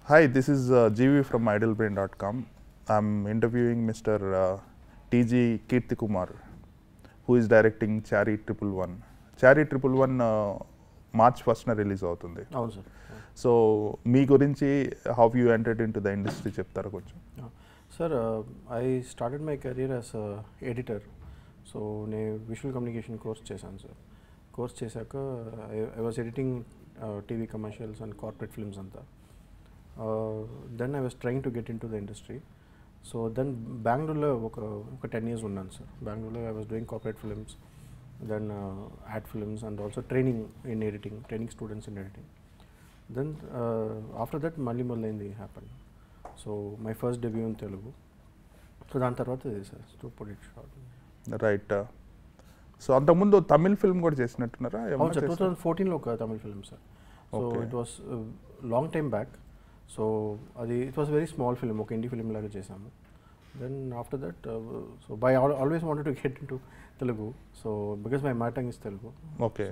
Hi, this is GV from idlebrain.com. I'm interviewing Mr. TG Keerthi Kumar, who is directing Chaari 111. Chaari 111 March 1st na release అవుతుంది. అవును sir. So మీ గురించి how you entered into the industry చెప్తారా కొంచెం? Sir I started my career as editor. So నేను visual communication course చేశాను sir. Course చేశాక I was editing TV commercials and corporate films అంతా. Then I was trying to get into the industry. So then బెంగళూరులో ఒక 10 years ఉన్నాను సార్. బెంగళూరులో I was doing corporate films, then ad films and also training in editing, training students in editing. Then after that మళ్ళీ మొదలైంది happen. So my first debut in Telugu. So దాని తర్వాత ఇది sir to put it short. Right. So అంతకుముందు Tamil film కూడా చేసినట్టున్నారా? అవును sir, 2014లో ఒక Tamil film sir. So it was long time back. So అది it was very small film, ఒక ఇండి ఫిల్మ్ లాగా చేసాము. Then after that so by always wanted to get into Telugu. So because my mother tongue is Telugu. Okay.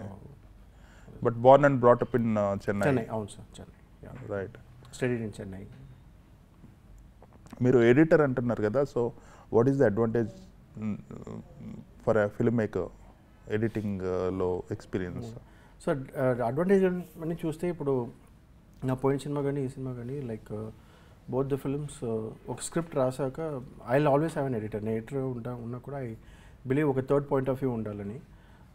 But born and brought up in Chennai. Chennai, అవును సార్, Chennai. Right. Studied in Chennai. మీరు editor అంటున్నారు కదా, so what is the advantage for a film maker ఎడిటింగ్లో experience? Sir advantage అని చూస్తే ఇప్పుడు నా పోయిన సినిమా కానీ ఈ సినిమా కానీ లైక్ బోత్ ద ఫిల్మ్స్ ఒక స్క్రిప్ట్ రాసాక I will always have an editor. నేను ఎడిటర్ ఉన్నా కూడా ఐ బిలీవ్ ఒక థర్డ్ పాయింట్ ఆఫ్ వ్యూ ఉండాలని.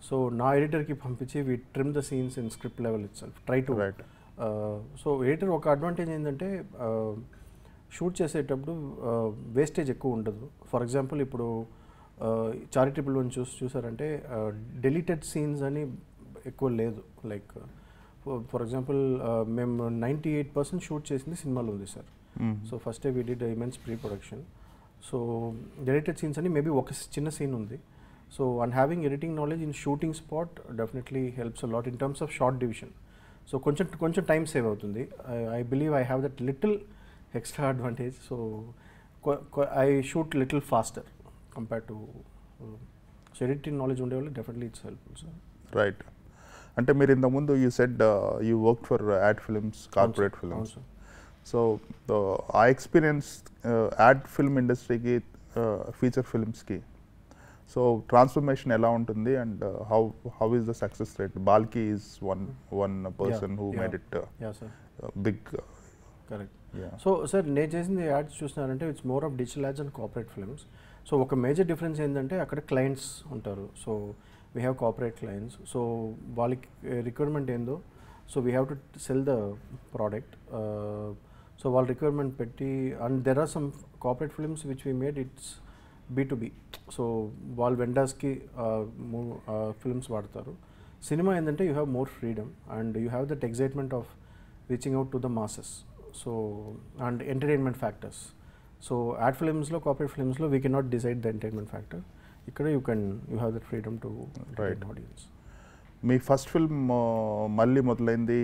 సో నా ఎడిటర్కి పంపించి we trim the scenes in script level itself, try to. So editor ఒక అడ్వాంటేజ్ ఏంటంటే షూట్ చేసేటప్పుడు వేస్టేజ్ ఎక్కువ ఉండదు. ఫర్ ఎగ్జాంపుల్ ఇప్పుడు చారి 111 చూసారంటే డెలీటెడ్ సీన్స్ అని ఎక్కువ లేదు. లైక్ ఫర్ ఎగ్జాంపుల్ మేము 98% షూట్ చేసింది సినిమాలో ఉంది sir. So first day we did immense pre production. So deleted scenes అని మేబీ ఒక చిన్న సీన్ ఉంది. So and having editing knowledge in shooting spot definitely helps a lot in terms of shot division. So కొంచెం time save అవుతుంది. I believe I have that little extra advantage. So I shoot little faster compared to so editing knowledge ఉండే వాళ్ళు definitely it's helpful, sir. Right. అంటే మీరు ఇంతకుముందు you said you worked for ad films, corporate films. So ఆ experience ad film ఇండస్ట్రీకి feature ఫిల్మ్స్కి so transformation ఎలా ఉంటుంది and how is the success rate? Balki is one person who made it big. Correct. So sir నేను చేసింది ads చూస్తున్నారంటే it's more of digital ads and corporate films. So ఒక major difference ఏంటంటే అక్కడ clients ఉంటారు. So we have corporate clients. So వాళ్ళకి requirement ఏందో so we have to sell the product. So వాళ్ళ రిక్వైర్మెంట్ పెట్టి and there are some corporate films which we made it's B2B. So వాళ్ళు వెండర్స్కి films వాడతారు. సినిమా ఏంటంటే you have more freedom and you have that excitement of reaching out to the masses. So and entertainment factors. So ad ఫిల్మ్స్లో కార్పొరేట్ ఫిల్మ్స్లో we cannot decide the entertainment factor. ఇక్కడ you have that freedom to right audience. మీ first film మళ్ళీ మొదలైంది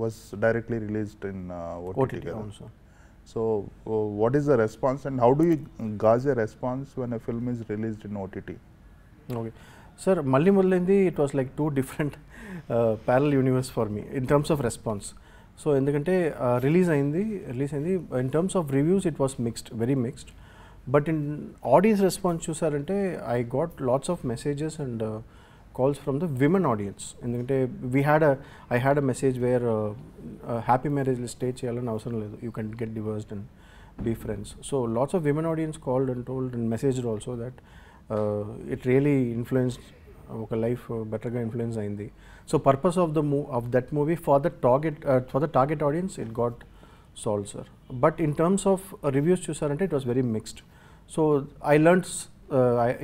was directly released in OTT. అవును sir. So what is the response and how do you gauge a response when a film is released in OTT? Okay sir, malli modalindi it was like two different parallel universe for me in terms of response. So endukante release ayindi in terms of reviews it was mixed, very mixed. But in audience response chusarante I got lots of messages and calls from the women audience. ఎందుకంటే I had a message where happy marriage stay చేయాలని అవసరం లేదు, you can get divorced and be friends. So lots of women audience called and told and messaged also that it really influenced ఒక life బెటర్గా influence అయింది. So purpose of that movie for the target audience it got solve sir. But in terms of reviews చూసారంటే it was very mixed. So I learns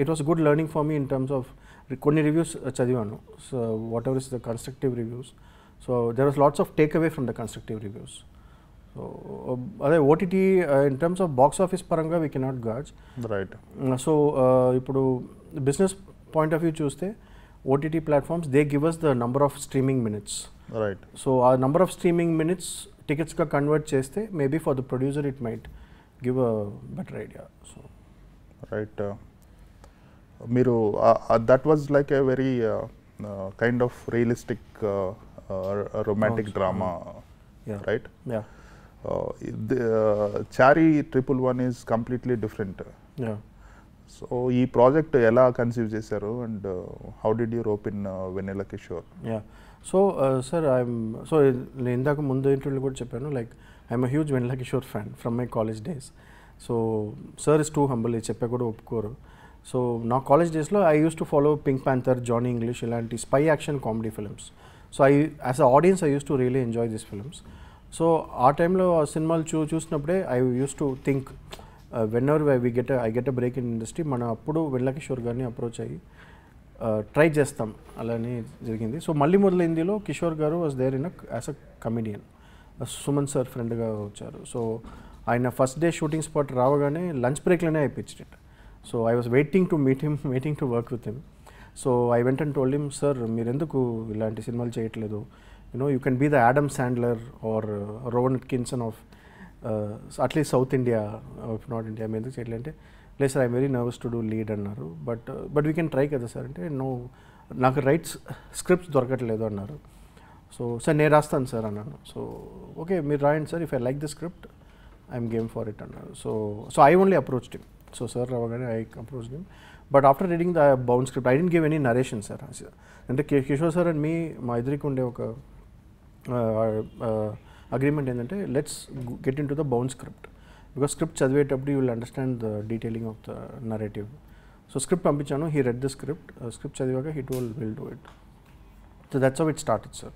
it was good learning for me in terms of కొన్ని reviews చదివాను. So whatever is the constructive reviews. So there was lots of take away from the constructive reviews. So అదే OTT in terms of box office పరంగా we cannot gauge. Right. So ఇప్పుడు business point of view చూస్తే OTT platforms they give us the number of streaming minutes. Right. So ఆ number of streaming minutes టికెట్స్గా convert చేస్తే maybe for the producer it might give a better idea. So right. మీరు that was like a very kind of realistic romantic drama, right? Chaari 111 is completely different. Yeah. So ఈ project ఎలా conceive చేశారు and how did you rope in Vennela Kishore? Yeah. So sir నేను ఇందాక ముందు ఇంటర్వ్యూలో కూడా చెప్పాను, like I'm a huge Vennela Kishore fan from my college days. So sir is too humble, ఇది చెప్పా కూడా ఒప్పుకోరు. సో నా కాలేజ్ డేస్లో I used to follow Pink Panther, Johnny English ఇలాంటి spy action comedy films. So as a audience I used to really enjoy these films. So ఆ టైంలో ఆ సినిమాలు చూసినప్పుడే I used to think whenever I get a break in industry, మనం అప్పుడు వెన్నెల కిషోర్ గారిని approach అయ్యి ట్రై చేస్తాం అలానే జరిగింది. సో మళ్ళీ మొదలైందిలో Kishore garu was there in as a comedian. Suman sir ఫ్రెండ్గా వచ్చారు. సో ఆయన ఫస్ట్ డే షూటింగ్ స్పాట్ రావగానే లంచ్ బ్రేక్లోనే అయిపోయింది. So I was waiting to meet him, waiting to work with him. So I went and told him, sir మీరు ఎందుకు ఇలాంటి సినిమాలు చేయట్లేదు, you can be the Adam Sandler or Rowan Atkinson of at least South India, if not India, మీరు ఎందుకు చేయట్లేదు అంటే, లేదు sir I'm very nervous to do lead అన్నారు. బట్ వీ కెన్ ట్రై కదా సార్ అంటే, నాకు స్క్రిప్ట్స్ దొరకట్లేదు అన్నారు. సో సార్ నేను రాస్తాను సార్ అన్నాను. సో ఓకే మీరు రాయండి sir, if I like the script I'm game for it అన్నారు. So I only approached him. So sir రావగానే I approached him. But after reading the bound script I didn't give any narration sir. అంటే Kishore sir and మా ఇద్దరికి ఉండే ఒక agreement ఏంటంటే, let's get into the bound script, because script చదివేటప్పుడు you will understand the detailing of the narrative. So script పంపించాను, he read the script చదివాక he told will do it. So that's how it started sir.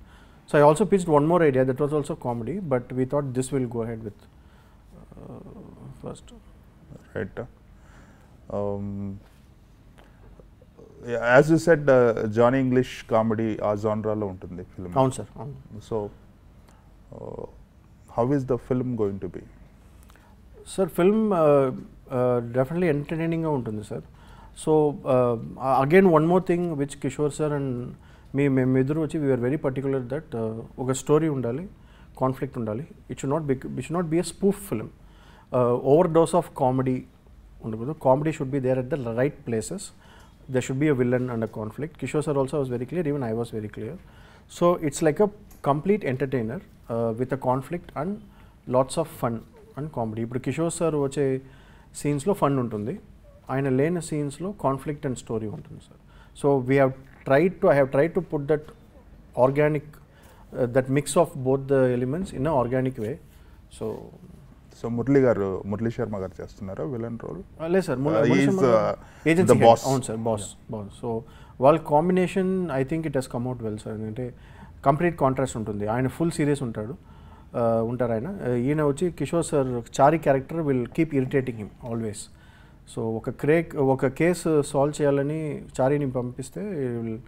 So I also pitched one more idea that was also comedy, but we thought this will go ahead with first. Right. As you said, Johnny English comedy ఆ genre లో ఉంటుంది film. అవును sir. So how is the film going to be? Sir film definitely ఎంటర్టైనింగ్గా ఉంటుంది sir. So again one more thing which Kishore sir and మేమిద్దరు వచ్చి we're very particular that ఒక story ఉండాలి, కాన్ఫ్లిక్ట్ ఉండాలి. It should not be a spoof film. Over dose of comedy ఉండకూడదు. Comedy should be there at the right places. there should be a villain and a conflict. Kishore sir also was very clear, even I was very clear. So it's like a complete entertainer with a conflict and lots of fun and comedy. ఇప్పుడు Kishore sir వచ్చే సీన్స్లో fun ఉంటుంది, ఆయన లేని సీన్స్లో conflict and story ఉంటుంది sir. So I have tried to put that organic, that mix of both the elements in a organic way. So Murali Sharma గారు చేస్తున్నారా villain role? లేదు sir, agency boss. అవును సార్, బాస్. సో వాళ్ళ combination I think it has come out well sir. ఎందుకంటే complete contrast ఉంటుంది. ఆయన full serious ఉంటారు ఆయన. ఈయన వచ్చి Kishore sir Chari character will keep irritating him always. So ఒక కేసు సాల్వ్ చేయాలని చారీని పంపిస్తే will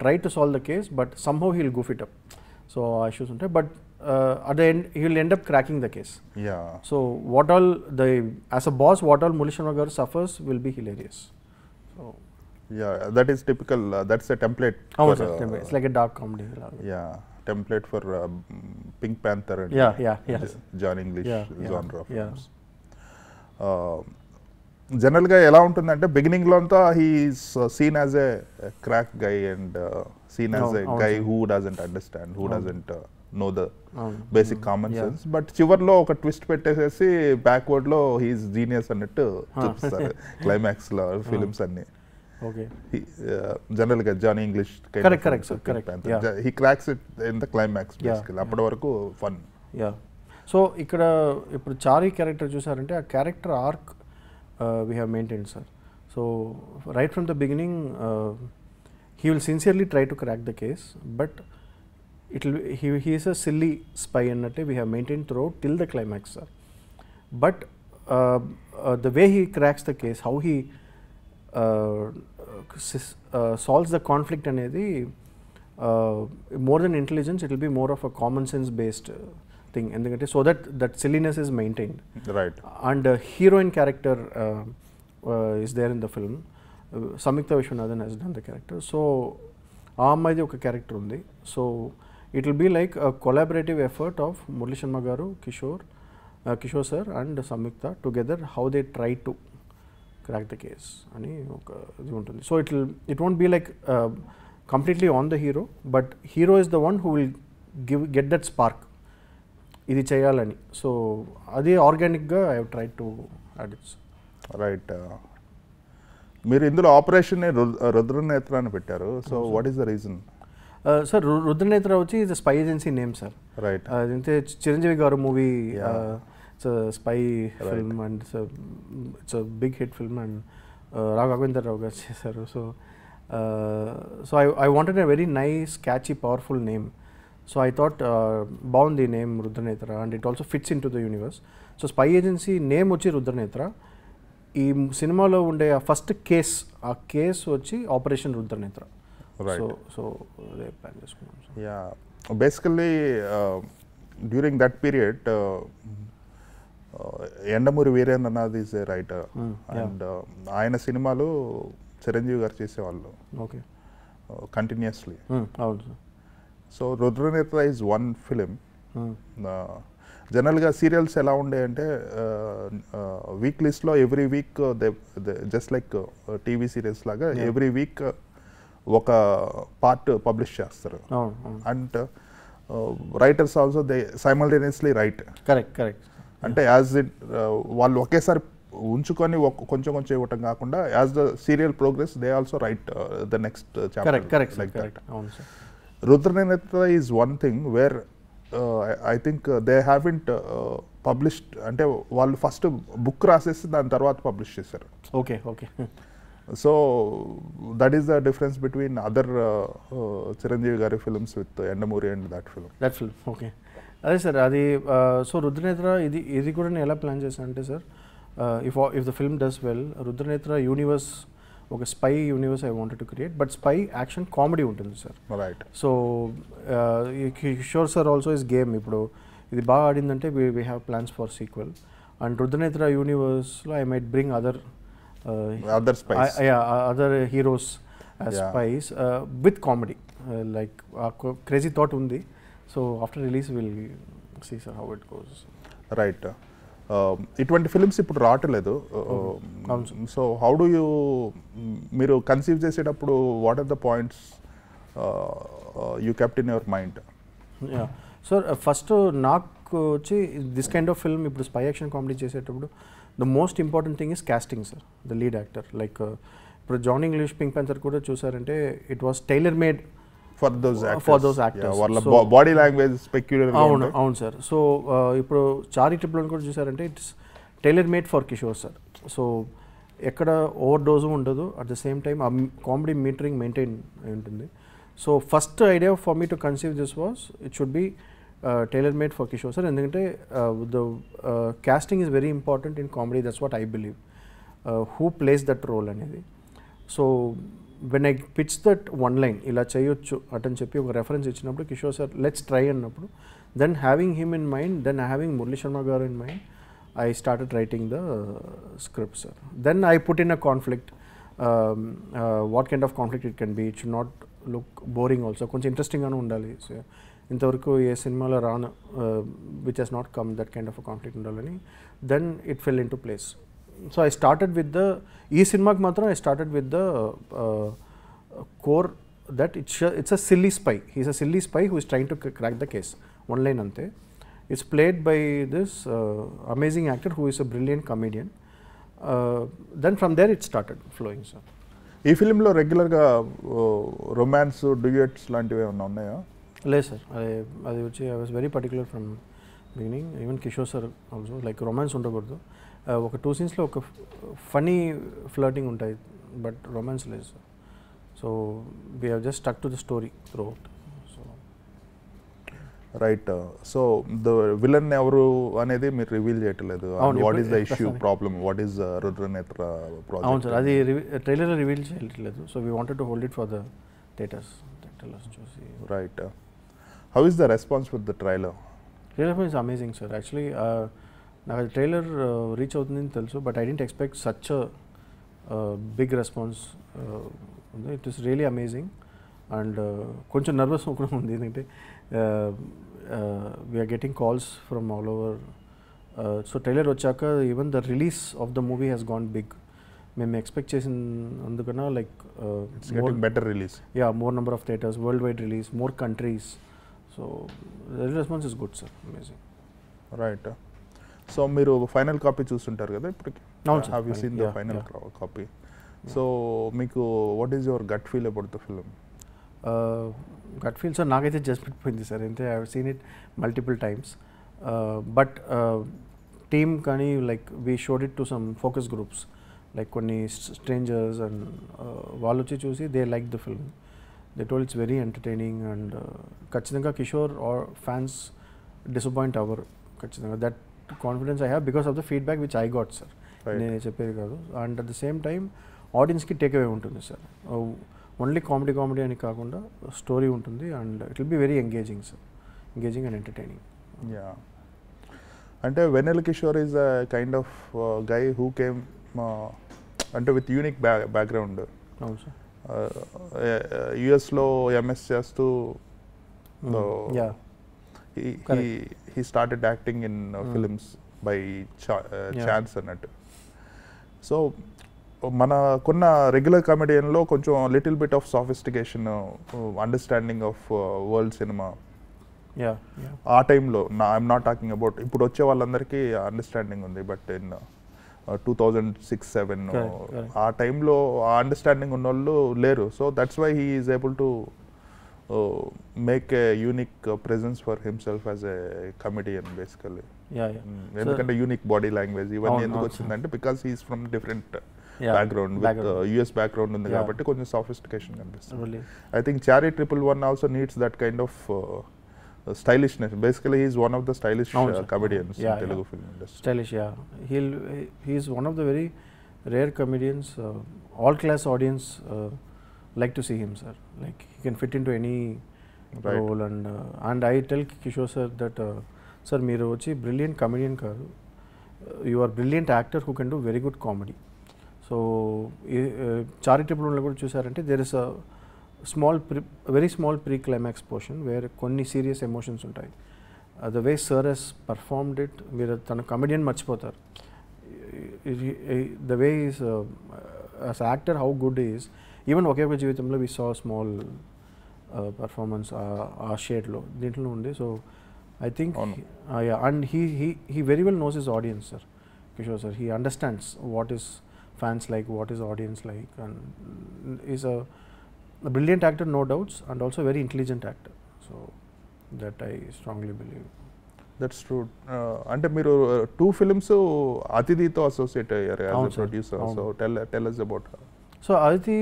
try to solve the case, but somehow he will goof it up. So ఆ ఇష్యూస్ ఉంటాయి, but at the end he will end up cracking the case. Yeah. So as a boss, what all Murugan Garu suffers will be hilarious. So yeah, that is typical. That's a template. It's like a dark comedy. Yeah, template for Pink Panther and Johnny English genre of films. జనరల్గా ఎలా ఉంటుందంటే బిగినింగ్లో అంతా he is seen as a crack guy and seen as a guy who doesn't understand, who doesn't know the basic common sense. But చివర్లో ఒక twist పెట్టేసేసి backward లో he's genius అన్నట్టు చూపిస్తారు క్లైమాక్స్ లో ఫిలిమ్స్ అన్ని. జనరల్ గా Johnny English he cracks it in the climax basically. అప్పటి వరకు ఫన్. సో ఇక్కడ ఇప్పుడు చారీ క్యారెక్టర్ చూసారంటే ఆ character arc we have maintained, sir. So right from the beginning he will sincerely try to crack the case, but he is a silly spy annatte we have maintained throughout till the climax, sir. But the way he cracks the case, how he solves the conflict anedi more than intelligence, it will be more of a common sense based thing, endukante so that silliness is maintained, right. And heroine character is there in the film. Samyukta Vishwanathan has done the character. So ammayidi oka character undi. So it will be like a collaborative effort of Murali Sharma garu, Kishore sir and Samyukta together, how they try to crack the case ani oka idi untundi. So it won't be like completely on the hero, but hero is the one who will get that spark. ఇది చేయాలని. So అది ఆర్గానిక్గా I try to add it's. Right. మీరు ఇందులో operation Rudranetra అని పెట్టారు. So what is the reason? Sir Rudranetra వచ్చి ఇది spy agency name sir. Right. అదంటే చిరంజీవి గారు movie, it's spy film and it's big hit film and Raghavendra Rao గారు చేశారు. So I wanted a very nice catchy powerful name. So I thought బాగుంది name Rudranetra and it also fits in to the universe. So spy agency name వచ్చి రుద్రనేత్ర. ఈ సినిమాలో ఉండే ఆ first case, ఆ case వచ్చి ఆపరేషన్ రుద్రనేత్ర. సో అదే ప్లాన్ చేసుకున్నాం. Yeah, basically during that period Yandamuri Veerendranath is a writer and ఆయన సినిమాలు చిరంజీవి గారు చేసేవాళ్ళు. ఓకే. కంటిన్యూస్లీ. అవును sir. So Rudranetra is one film. జనరల్గా సీరియల్స్ ఎలా ఉండే అంటే వీక్ లిస్ట్లో every week just like TV serials లాగా ఎవ్రీ వీక్ ఒక పార్ట్ పబ్లిష్ చేస్తారు. And writers also they simultaneously right. Correct. అంటే యాజ్ ఇట్ వాళ్ళు ఒకేసారి ఉంచుకొని కొంచెం కొంచెం ఇవ్వటం కాకుండా as the serial progress they also write the next chapter like that. Rudranetra is one thing where I think they haven't published, అంటే వాళ్ళు ఫస్ట్ బుక్ రాసేసి దాని తర్వాత పబ్లిష్ చేశారు. Okay. So that is the difference between other Chiranjeevi గారి films with Yandamoori and that film. Okay. అదే sir, అది so Rudranetra ఇది కూడా నేను ఎలా ప్లాన్ చేశాను అంటే sir, if the film does well, Rudranetra universe ఒక spy universe I wanted to create, but spy action comedy ఉంటుంది sir. Right. So Kishore sir also is game. ఇప్పుడు ఇది బాగా ఆడిందంటే we have plans for sequel. And Rudranetra యూనివర్స్లో I might bring other heroes spies with comedy, like crazy thought ఉంది. So after release will see sir how it goes. Right. ఇటువంటి films ఇప్పుడు రావట్లేదు. So how do you, మీరు conceive చేసేటప్పుడు what are the points you kept in your mind? Sir first నాకు వచ్చి this kind of film ఇప్పుడు spy action comedy చేసేటప్పుడు the most important thing is casting sir, the lead actor. Like ఇప్పుడు John English Pink Panther కూడా చూసారంటే it was tailor made for those actors. వాళ్ళ body language peculiar. అవును sir. So ఇప్పుడు Chari triple కూడా చూసారంటే it's tailor made for Kishore sir. So ఎక్కడ over dose ఉండదు, అట్ ద సేమ్ టైమ్ ఆ కామెడీ మీటరింగ్ మెయింటైన్ ఉంటుంది. So first idea for me to conceive this was it should be tailor made for Kishore sir. ఎందుకంటే the casting is very important in comedy, that's what I believe. Who plays that role అనేది. So when I pitch that one line ఇలా చేయొచ్చు అటని చెప్పి ఒక reference ఇచ్చినప్పుడు Kishore sir let's try అన్నప్పుడు, then having him in mind, then having Murali Sharma garu in mind, I started writing the script sir. Then I put in a conflict, what kind of conflict it can be. It should not look boring also, కొంచెం ఇంట్రెస్టింగ్గానే ఉండాలి. So ఇంతవరకు ఏ సినిమాలో రాను which he's not come that kind of a conflict ఉండాలని, then it fell into place. So I started with the, ఈ సినిమాకి మాత్రం I started with the core that it's a silly spy. He's a silly spy who is trying to crack the case. One line అంతే. It's played by this amazing actor who is a brilliant comedian. Then from there it started flowing sir. ఈ ఫిలింలో రెగ్యులర్గా romance, duets లాంటివి ఏమైనా ఉన్నాయా? లేదు sir, అది వచ్చి I was very particular from beginning. Even Kishore sir also like romance ఉండకూడదు. ఒక 2 సీన్స్లో ఒక ఫనీ ఫ్లర్టింగ్ ఉంటాయి, బట్ రొమాన్స్ లేదు sir. So we have just stuck to the story through out. So right. So the villain ఎవరు అనేది మీరు reveal చేయట్లేదు. What is the issue, problem, what is Rudranetra project? అవును సార్, అది ట్రైలర్లో రివీల్ చేయట్లేదు. So we wanted to hold it for the theatres చూసి. Right. How is the response with the trailer? Trailer is amazing sir. Actually నాకు అది trailer reach అవుతుందని తెలుసు, but I didn't expect such big response. It is really amazing. And కొంచెం nervous కూడా ఉంది, ఎందుకంటే we're getting calls from all over. So trailer వచ్చాక even the release of the movie has gone big. మేము expect చేసిన అందుకన్నా like better release, more number of theatres, world wide release, more countries. So the response is good sir, amazing. Right. So మీరు final copy చూస్తుంటారు కదా ఇప్పటికి? అవును sir. Have you seen the Yeah, final yeah. Copy? So మీకు what is your gut feel about the film? Gut feel sir నాకైతే just పెట్టిపోయింది sir. అయితే I have seen it multiple times. But team కానీ like we showed it to some focus groups like కొన్ని strangers and వాళ్ళు వచ్చి చూసి they like the film. They told it's very entertaining and ఖచ్చితంగా కిషోర్ ఆర్ fans disappoint అవ్వరు ఖచ్చితంగా. That confidence I have because of the feedback which I got sir. నేను చెప్పేది కాదు. And at the same time ఆడియన్స్కి టేక్ అవే ఉంటుంది sir. Only comedy అని కాకుండా స్టోరీ ఉంటుంది and it will be very engaging sir. Engaging and entertaining. Yeah, అంటే Vennela Kishore is a kind of guy who came అంటే విత్ యూనిక్ బ్యాక్గ్రౌండ్. అవును sir. యుఎస్లో MS చేస్తూ he started acting in films by chance అన్నట్టు. So మనకున్న regular కామెడియన్లో కొంచెం little bit of sophistication, understanding of world cinema ఆ టైంలో, ఐఎమ్ నాట్ టాకింగ్ అబౌట్ ఇప్పుడు వచ్చే వాళ్ళందరికీ అండర్స్టాండింగ్ ఉంది. బట్ ఇన్ 2006-07 ఆ టైంలో ఆ అండర్స్టాండింగ్ ఉన్న వాళ్ళు లేరు. So that's why he is able to make a unique presence for himself as a comedian basically. ఎందుకంటే యూనిక్ బాడీ లాంగ్వేజ్ ఇవన్నీ ఎందుకు వచ్చిందంటే because he's from different background with US background ఉంది కాబట్టి కొంచెం సాఫిస్టికేషన్ కనిపిస్తుంది. I think Chari 111 also needs that kind of stylishness. Basically he is one of the stylish comedians in Telugu film industry. Stylish, yeah. He is one of the very rare comedians. All class audience like to see him, sir. Like he can fit into any role. And I tell Kishore sir that sir మీరు వచ్చి brilliant comedian కాదు, you are brilliant actor who can do very good comedy. So charitable కూడా చూసారంటే there is a very small pre-climax portion where కొన్ని serious emotions ఉంటాయి. The way sir has performed it, మీరు తన comedian మర్చిపోతారు. The way he is as actor how good he is. Even ఒకే ఒక జీవితంలో వి సా స్మాల్ పర్ఫార్మెన్స్ ఆ షేడ్లో దీంట్లో ఉంది. So I think and he very well knows his audience sir. Kishore sir, he understands what is fans like, what is audience like, and is a brilliant actor no doubts and also very intelligent actor. So that I strongly believe. That's true. అంటే మీరు 2 films అతిథితో associate అయ్యారు as a producer. So tell us about her. So Aditi,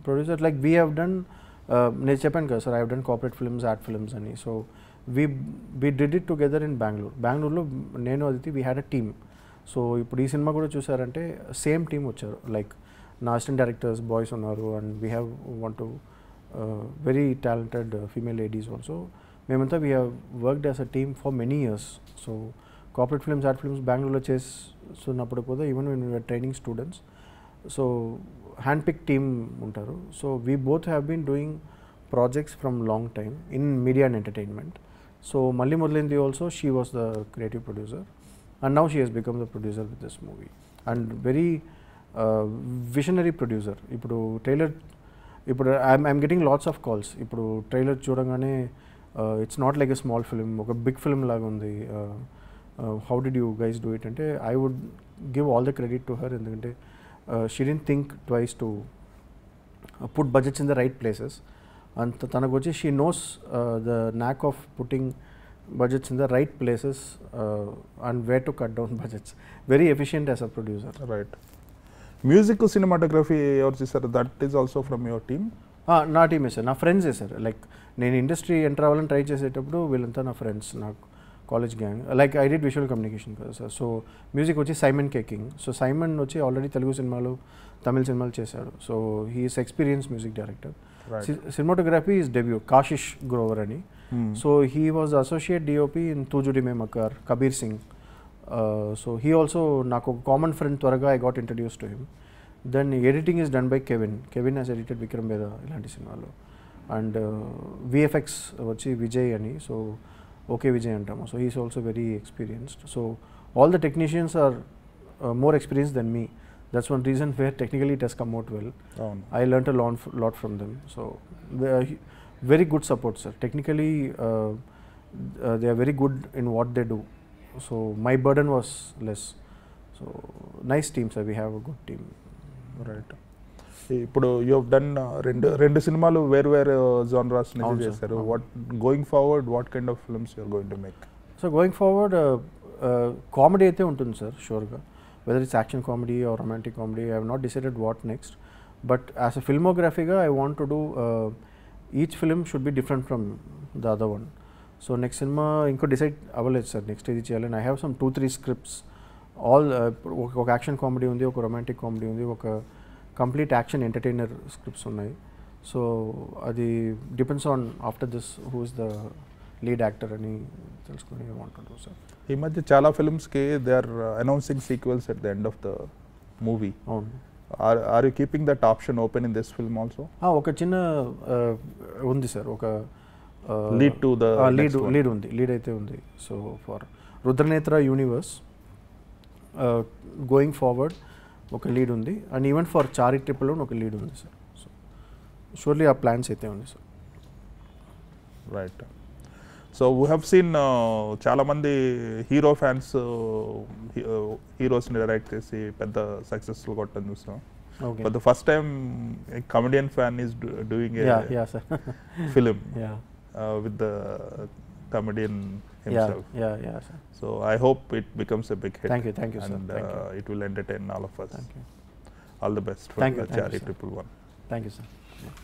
producer, like we have done, నేను చెప్పాను కదా sir, I have done corporate films, art films అని. So we did it together in బెంగళూరులో నేను Aditi we had a team. So ఇప్పుడు ఈ సినిమా కూడా చూసారంటే సేమ్ టీమ్ వచ్చారు. లైక్ నా అసిస్టెంట్ డైరెక్టర్స్ బాయ్స్ ఉన్నారు and we have want to very talented female ladies also. మేమంతా we have worked as a team for many years. So corporate films, art films బెంగళూరులో చేస్తున్నప్పుడు కూడా even when we're training students, so hand pick team ఉంటారు. So we both have been doing projects from long time in media and entertainment. So Malli Modalaindi also she was the creative producer and now she has become the producer with this movie and very visionary producer. ఇప్పుడు trailer, ఇప్పుడు I'm getting lots of calls. ఇప్పుడు trailer చూడగానే it's not like a small film, ఒక big film లాగా ఉంది, how did you guys do it అంటే I would give all the credit to her. ఎందుకంటే she didn't think twice to put budgets in the right places. And tanaku vachi she knows the knack of putting budgets in the right places and where to cut down budgets. Very efficient as a producer. Right. Music cinematography ఎవరు చేశారు? That is also from your team? నా టీమే sir, నా ఫ్రెండ్సే sir. Like నేను industry enter అవ్వాలని try చేసేటప్పుడు వీళ్ళంతా నా ఫ్రెండ్స్, నాకు college gang. Like I did visual communication కదా సార్. సో మ్యూజిక్ వచ్చి సైమన్ కేకింగ్. సో సైమన్ వచ్చి ఆల్రెడీ తెలుగు సినిమాలు, తమిళ సినిమాలు చేశాడు. So he's experience music director. Cinematography is debut Kashish Grover అని. So he was associate DOP in Tu Jhoothi Main Makkaar, Kabir Singh. So he also నాకు ఒక common friend, త్వరగా I got introduce to him. Then editing is done by Kevin has edited Vikram Vedha ఇలాంటి సినిమాలు. And VFX వచ్చి విజయ్ అని. So okay Vijay అంటాము. So he's also very experienced. So all the technicians are more experienced than me. That's one reason where technically it has come out well. I learnt a lot from them. So very good support, sir. Technically they are very good in what they do. So my burden was less. So nice team, sir. We have a good team. Right. ఇప్పుడు you have done రెండు సినిమాలు వేరు వేరు genres నుంచి అవును, sir. చేశారు. అవును. What going forward what kind of films you are going to make? So going forward comedy అయితే ఉంటుంది సార్ షూర్గా. Whether it's action comedy or romantic comedy, I have not decided what next. But as a ఫిల్మోగ్రఫీగా I want to do each film should be different from the other one. So next cinema ఇంకో decide అవ్వలేదు sir next ఇది చేయాలని. I have some 2-3 scripts. All ఒక action comedy ఉంది, ఒక romantic comedy ఉంది, ఒక కంప్లీట్ యాక్షన్ ఎంటర్టైనర్ స్క్రిప్ట్స్ ఉన్నాయి. సో అది depends on after this who is the lead actor అని తెలుసుకొని ఏమంటారు సార్. ఈ మధ్య చాలా ఫిల్మ్స్కి they are announcing sequels at the end of the movie. అవును. Are you keeping that option open in this film also? ఒక చిన్న ఉంది సార్, ఒక లీడ్ టు ద లీడ్ ఉంది, లీడ్ అయితే ఉంది. So for Rudranetra universe going forward ఒక lead ఉంది, and even for Chari triple ఒక లీడ్ ఉంది సార్. సో షూర్లీ ఆ ప్లాన్స్ అయితే ఉంది sir. Right. So we have seen చాలామంది హీరో ఫ్యాన్స్ హీరోస్ని డైరెక్ట్ చేసి పెద్ద సక్సెస్ఫుల్ కొట్టడం చూస్తాం. But the first time comedian fan is doing a film with the comedian himself. Yeah, sir. So I hope it becomes a big hit. Thank you, sir. And Thank you. it will entertain all of us. Thank you. All the best for Thank you, Chaari sir. 111. Thank you, sir. Yeah.